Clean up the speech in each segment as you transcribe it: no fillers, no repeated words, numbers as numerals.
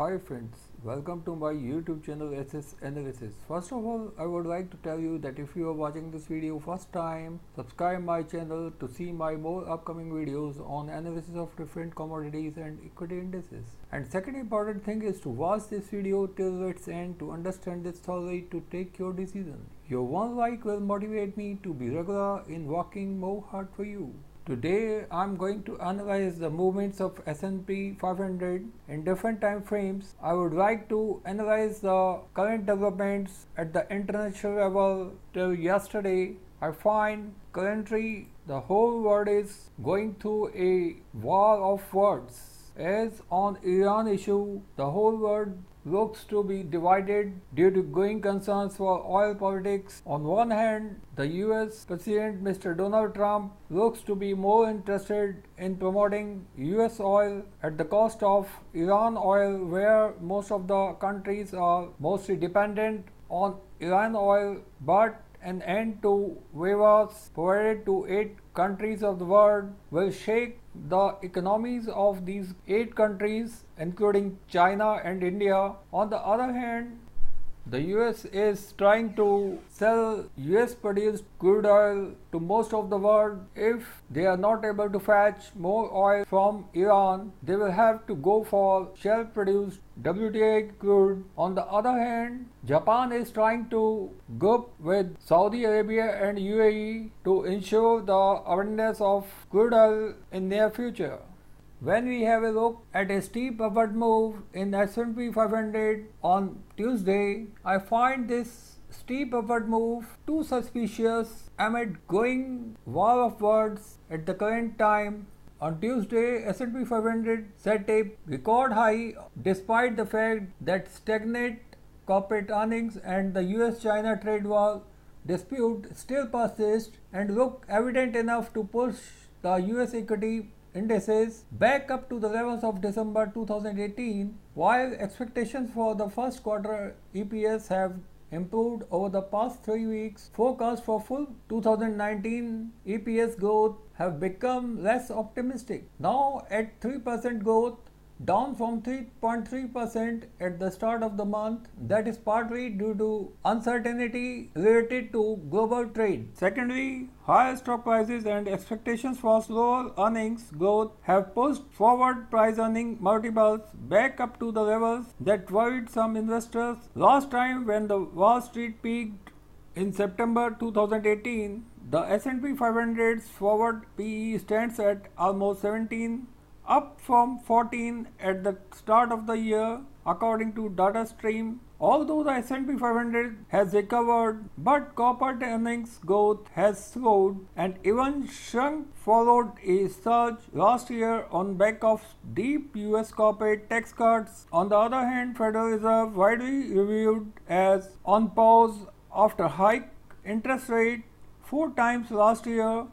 Hi friends, welcome to my YouTube channel SS Analysis. First of all, I would like to tell you that if you are watching this video first time, subscribe my channel to see my more upcoming videos on analysis of different commodities and equity indices. And second important thing is to watch this video till its end to understand this thoroughly to take your decision. Your one like will motivate me to be regular in working more hard for you. Today I'm going to analyze the movements of S&P 500 in different time frames. I would like to analyze the current developments at the international level till yesterday. I find currently the whole world is going through a war of words. As on Iran issue, the whole world looks to be divided due to growing concerns for oil politics. On one hand, the US President Mr. Donald Trump looks to be more interested in promoting US oil at the cost of Iran oil, where most of the countries are mostly dependent on Iran oil, but an end to waivers provided to 8 countries of the world will shake the economies of these 8 countries, including China and India. On the other hand, the US is trying to sell US produced crude oil to most of the world. If they are not able to fetch more oil from Iran, they will have to go for shell produced WTI crude. On the other hand, Japan is trying to group with Saudi Arabia and UAE to ensure the abundance of crude oil in near future. When we have a look at a steep upward move in S&P 500 on Tuesday, I find this steep upward move too suspicious amid growing war of words at the current time. On Tuesday, S&P 500 set a record high despite the fact that stagnant corporate earnings and the US-China trade war dispute still persist and look evident enough to push the US equity indices back up to the levels of December 2018, while expectations for the first quarter EPS have improved over the past 3 weeks. Forecasts for full 2019 EPS growth have become less optimistic, now at 3% growth, down from 3.3% at the start of the month. That is partly due to uncertainty related to global trade. Secondly, higher stock prices and expectations for slower earnings growth have pushed forward price earning multiples back up to the levels that worried some investors. Last time when the Wall Street peaked in September 2018, the S&P 500's forward PE stands at almost 17, up from 14 at the start of the year, according to DataStream. Although the S&P 500 has recovered, but corporate earnings growth has slowed and even shrunk, followed a surge last year on back of deep US corporate tax cuts. On the other hand, Federal Reserve, widely reviewed as on pause after hike interest rate 4 times last year,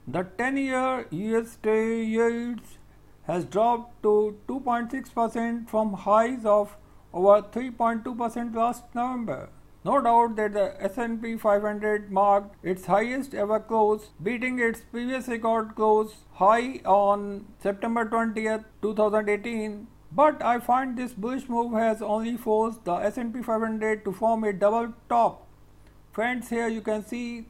the 10-year US Treasury yields has dropped to 2.6% from highs of over 3.2% last November. No doubt that the S&P 500 marked its highest ever close, beating its previous record close high on September 20th, 2018. But I find this bullish move has only forced the S&P 500 to form a double top. Friends, here you can see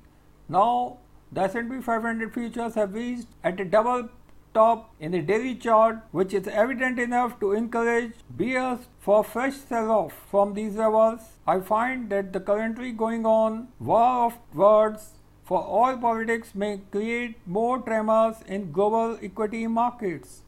now the S&P 500 futures have reached at a double top in the daily chart, which is evident enough to encourage bears for fresh sell-off from these levels. I find that the currently going on war of words for oil politics may create more tremors in global equity markets,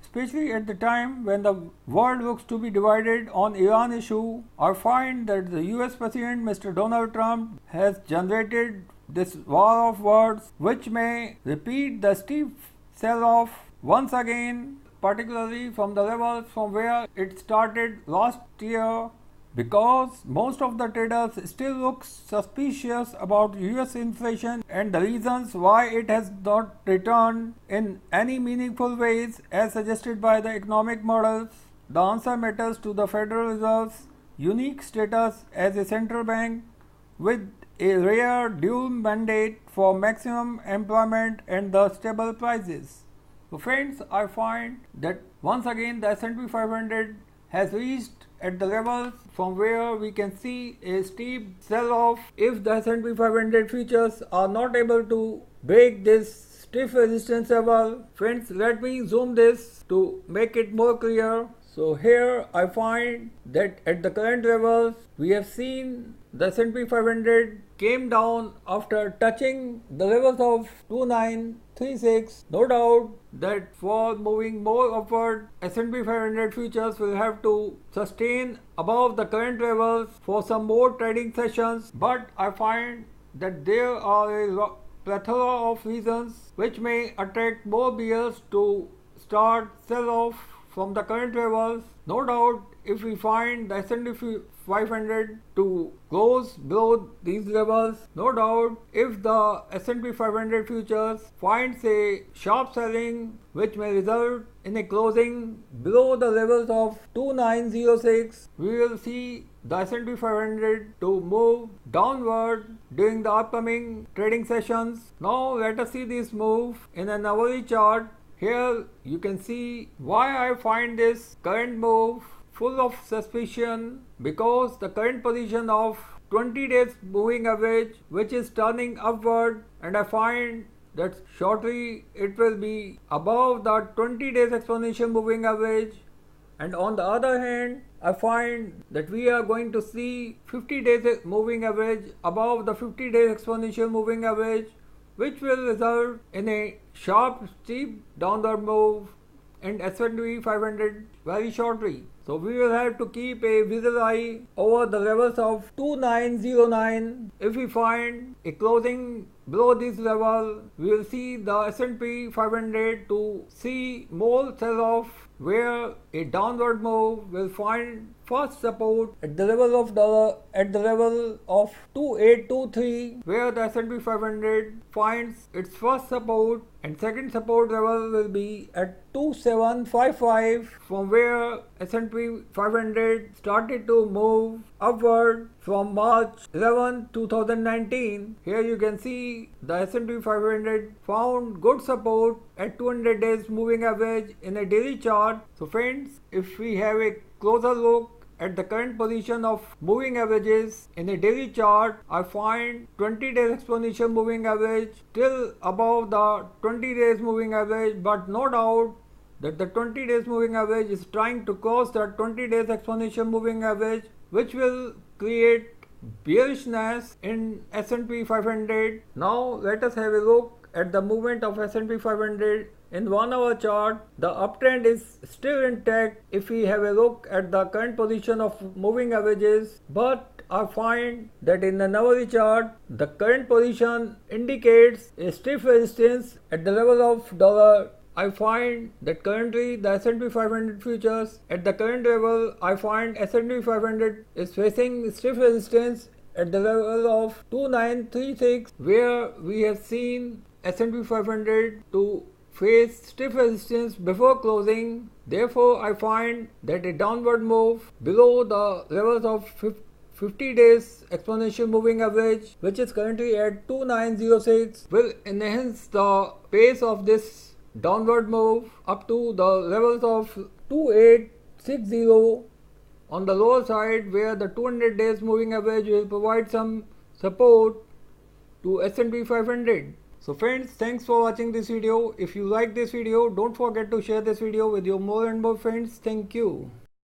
especially at the time when the world looks to be divided on Iran issue. I find that the US President Mr. Donald Trump has generated this war of words, which may repeat the steep sell-off once again, particularly from the levels from where it started last year, because most of the traders still look suspicious about US inflation and the reasons why it has not returned in any meaningful ways as suggested by the economic models. The answer matters to the Federal Reserve's unique status as a central bank with a rare dual mandate for maximum employment and the stable prices. So friends, I find that once again the S&P 500 has reached at the levels from where we can see a steep sell-off if the S&P 500 futures are not able to break this stiff resistance level. Friends, let me zoom this to make it more clear. So here I find that at the current levels we have seen the S&P 500 came down after touching the levels of 2936. No doubt that for moving more upward, S&P 500 futures will have to sustain above the current levels for some more trading sessions, but I find that there are a plethora of reasons which may attract more bears to start sell off from the current levels. No doubt if we find the S&P 500 to close below these levels, no doubt if the S&P 500 futures finds a sharp selling which may result in a closing below the levels of 2906, we will see the S&P 500 to move downward during the upcoming trading sessions. Now let us see this move in an hourly chart. Here you can see why I find this current move full of suspicion, because the current position of 20 days moving average which is turning upward, and I find that shortly it will be above the 20 days exponential moving average. And on the other hand, I find that we are going to see 50 days moving average above the 50 days exponential moving average, which will result in a sharp steep downward move in S&P 500 very shortly. So we will have to keep a visual eye over the levels of 2909. If we find a closing below this level, we will see the S&P 500 to see more sell-off, where a downward move will find first support at the level of 2823, where the S&P 500 finds its first support, and second support level will be at 2755, from where S&P 500 started to move upward from March 11, 2019. Here you can see the S&P 500 found good support at 200 days moving average in a daily chart. So friends, if we have a closer look at the current position of moving averages in a daily chart, I find 20 days exponential moving average still above the 20 days moving average, but no doubt that the 20 days moving average is trying to cross the 20 days exponential moving average, which will create bearishness in S&P 500. Now let us have a look at the movement of S&P 500 in 1 hour chart. The uptrend is still intact if we have a look at the current position of moving averages, but I find that in an hourly chart the current position indicates a stiff resistance at the level of $. I find that currently the S&P 500 futures at the current level, I find S&P 500 is facing stiff resistance at the level of 2936, where we have seen S&P 500 to face stiff resistance before closing. Therefore, I find that a downward move below the levels of 50 days exponential moving average, which is currently at 2906, will enhance the pace of this downward move up to the levels of 2860 on the lower side, where the 200 days moving average will provide some support to S&P 500. So friends, thanks for watching this video. If you like this video, don't forget to share this video with your more and more friends. Thank you.